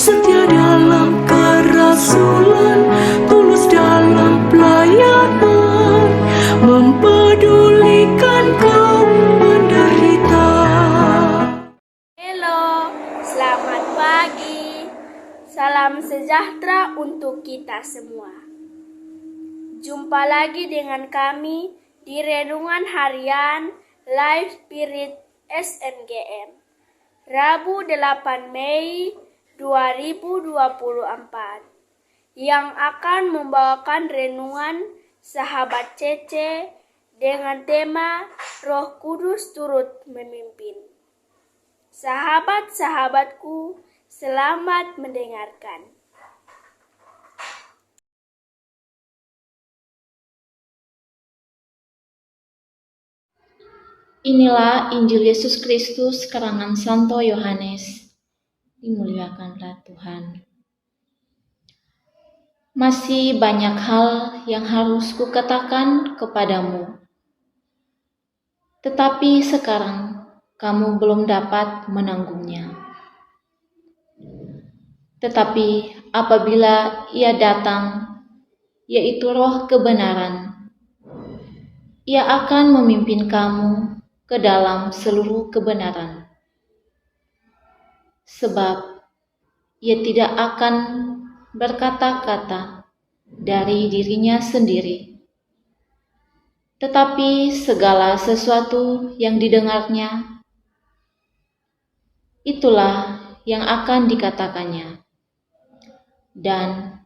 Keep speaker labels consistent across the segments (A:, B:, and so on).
A: setia dalam kerasulan, tulus dalam pelayanan, mempedulikan kaum penderita.
B: Halo, selamat pagi. Salam sejahtera untuk kita semua. Jumpa lagi dengan kami di Renungan Harian Life Spirit SNGM. Rabu 8 Mei 2024 yang akan membawakan renungan Sahabat Cece dengan tema Roh Kudus turut memimpin. Sahabat-sahabatku, selamat mendengarkan.
C: Inilah Injil Yesus Kristus karangan Santo Yohanes. Dimuliakanlah Tuhan. Masih banyak hal yang harus kukatakan kepadamu, tetapi sekarang kamu belum dapat menanggungnya. Tetapi apabila Ia datang, yaitu Roh kebenaran, Ia akan memimpin kamu ke dalam seluruh kebenaran. Sebab Ia tidak akan berkata-kata dari dirinya sendiri, tetapi segala sesuatu yang didengarnya, itulah yang akan dikatakannya, dan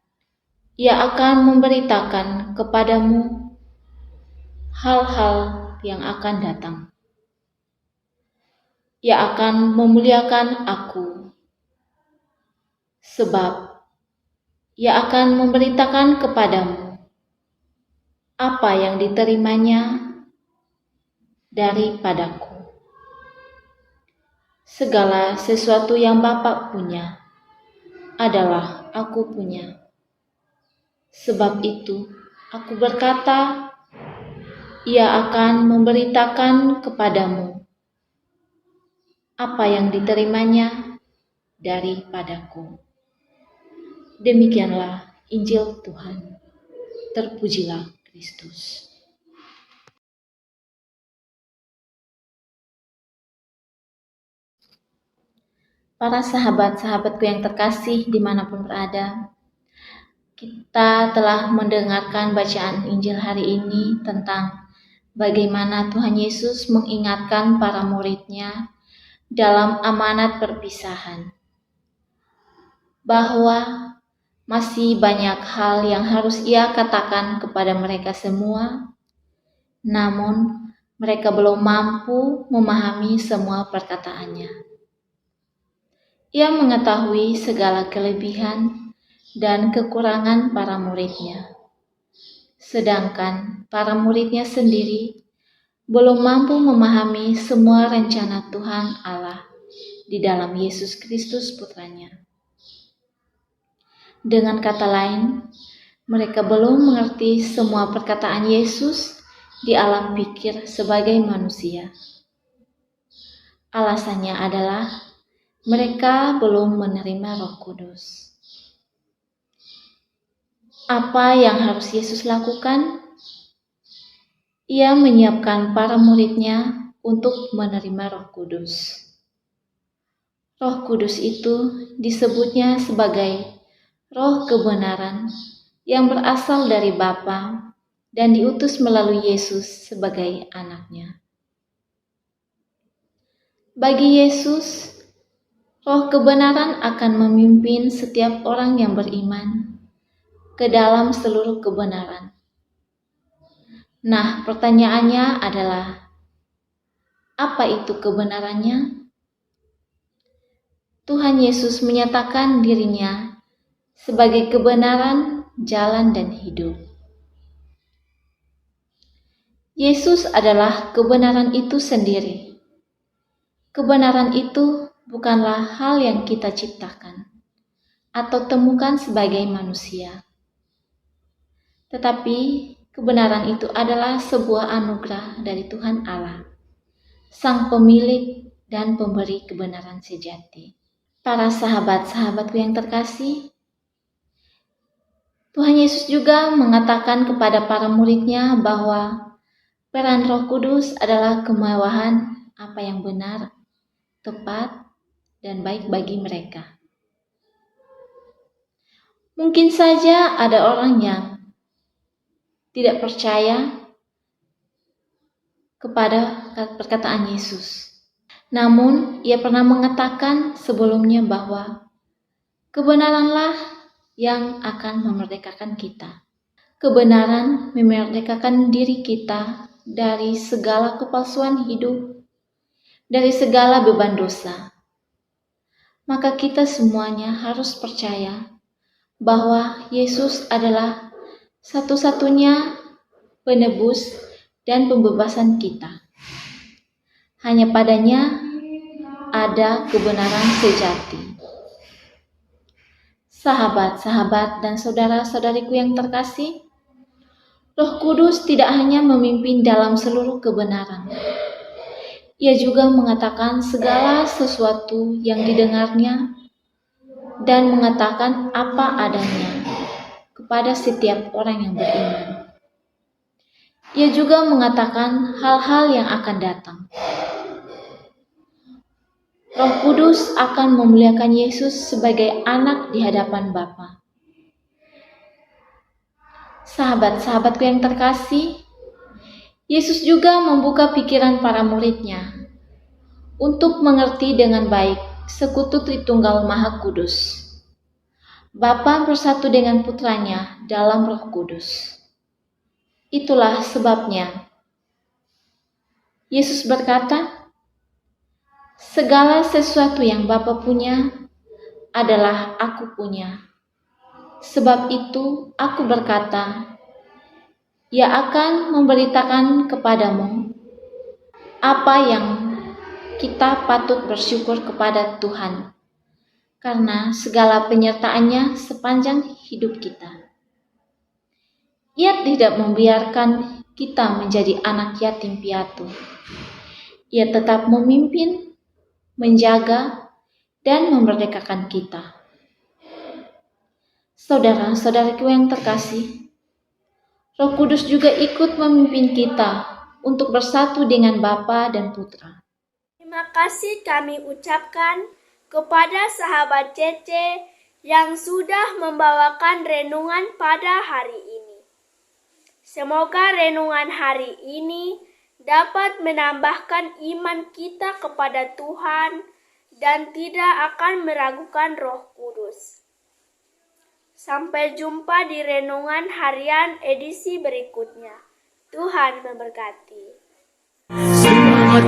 C: Ia akan memberitakan kepadamu hal-hal yang akan datang. Ia akan memuliakan Aku, sebab Ia akan memberitakan kepadamu apa yang diterimanya daripadaku. Segala sesuatu yang Bapa punya adalah Aku punya. Sebab itu Aku berkata, Ia akan memberitakan kepadamu apa yang diterimanya daripadaku. Demikianlah Injil Tuhan. Terpujilah Kristus. Para sahabat-sahabatku yang terkasih dimanapun berada, kita telah mendengarkan bacaan Injil hari ini tentang bagaimana Tuhan Yesus mengingatkan para murid-Nya dalam amanat perpisahan, bahwa masih banyak hal yang harus Ia katakan kepada mereka semua, namun mereka belum mampu memahami semua perkataannya. Ia mengetahui segala kelebihan dan kekurangan para murid-Nya, sedangkan para murid-Nya sendiri belum mampu memahami semua rencana Tuhan Allah di dalam Yesus Kristus Putranya. Dengan kata lain, mereka belum mengerti semua perkataan Yesus di alam pikir sebagai manusia. Alasannya adalah mereka belum menerima Roh Kudus. Apa yang harus Yesus lakukan? Ia menyiapkan para murid-Nya untuk menerima Roh Kudus. Roh Kudus itu disebutnya sebagai Roh kebenaran yang berasal dari Bapa dan diutus melalui Yesus sebagai anak-Nya. Bagi Yesus, Roh kebenaran akan memimpin setiap orang yang beriman ke dalam seluruh kebenaran. Nah, pertanyaannya adalah, apa itu kebenarannya? Tuhan Yesus menyatakan dirinya sebagai kebenaran, jalan, dan hidup. Yesus adalah kebenaran itu sendiri. Kebenaran itu bukanlah hal yang kita ciptakan atau temukan sebagai manusia. Tetapi kebenaran itu adalah sebuah anugerah dari Tuhan Allah, Sang Pemilik dan Pemberi kebenaran sejati. Para sahabat-sahabatku yang terkasih, Tuhan Yesus juga mengatakan kepada para murid-Nya bahwa peran Roh Kudus adalah kemewahan apa yang benar, tepat, dan baik bagi mereka. Mungkin saja ada orang yang tidak percaya kepada perkataan Yesus. Namun, ia pernah mengatakan sebelumnya bahwa kebenaranlah yang akan memerdekakan kita. Kebenaran memerdekakan diri kita dari segala kepalsuan hidup, dari segala beban dosa. Maka kita semuanya harus percaya bahwa Yesus adalah satu-satunya penebus dan pembebasan kita. Hanya padanya ada kebenaran sejati. Sahabat-sahabat dan saudara-saudariku yang terkasih, Roh Kudus tidak hanya memimpin dalam seluruh kebenaran. Ia juga mengatakan segala sesuatu yang didengarnya dan mengatakan apa adanya kepada setiap orang yang beriman. Ia juga mengatakan hal-hal yang akan datang. Roh Kudus akan memuliakan Yesus sebagai anak di hadapan Bapa. Sahabat-sahabatku yang terkasih, Yesus juga membuka pikiran para murid-Nya untuk mengerti dengan baik Sekutu Tritunggal Maha Kudus. Bapa bersatu dengan Putranya dalam Roh Kudus. Itulah sebabnya Yesus berkata, segala sesuatu yang Bapa punya adalah aku punya. Sebab itu aku berkata, Ia akan memberitakan kepadamu apa yang kita patut bersyukur kepada Tuhan, karena segala penyertaan-Nya sepanjang hidup kita. Ia tidak membiarkan kita menjadi anak yatim piatu. Ia tetap memimpin, menjaga, dan memerdekakan kita. Saudara-saudariku yang terkasih, Roh Kudus juga ikut memimpin kita untuk bersatu dengan Bapa dan Putra.
B: Terima kasih kami ucapkan kepada sahabat Cece yang sudah membawakan renungan pada hari ini. Semoga renungan hari ini dapat menambahkan iman kita kepada Tuhan dan tidak akan meragukan Roh Kudus. Sampai jumpa di renungan harian edisi berikutnya. Tuhan memberkati.
A: Semangat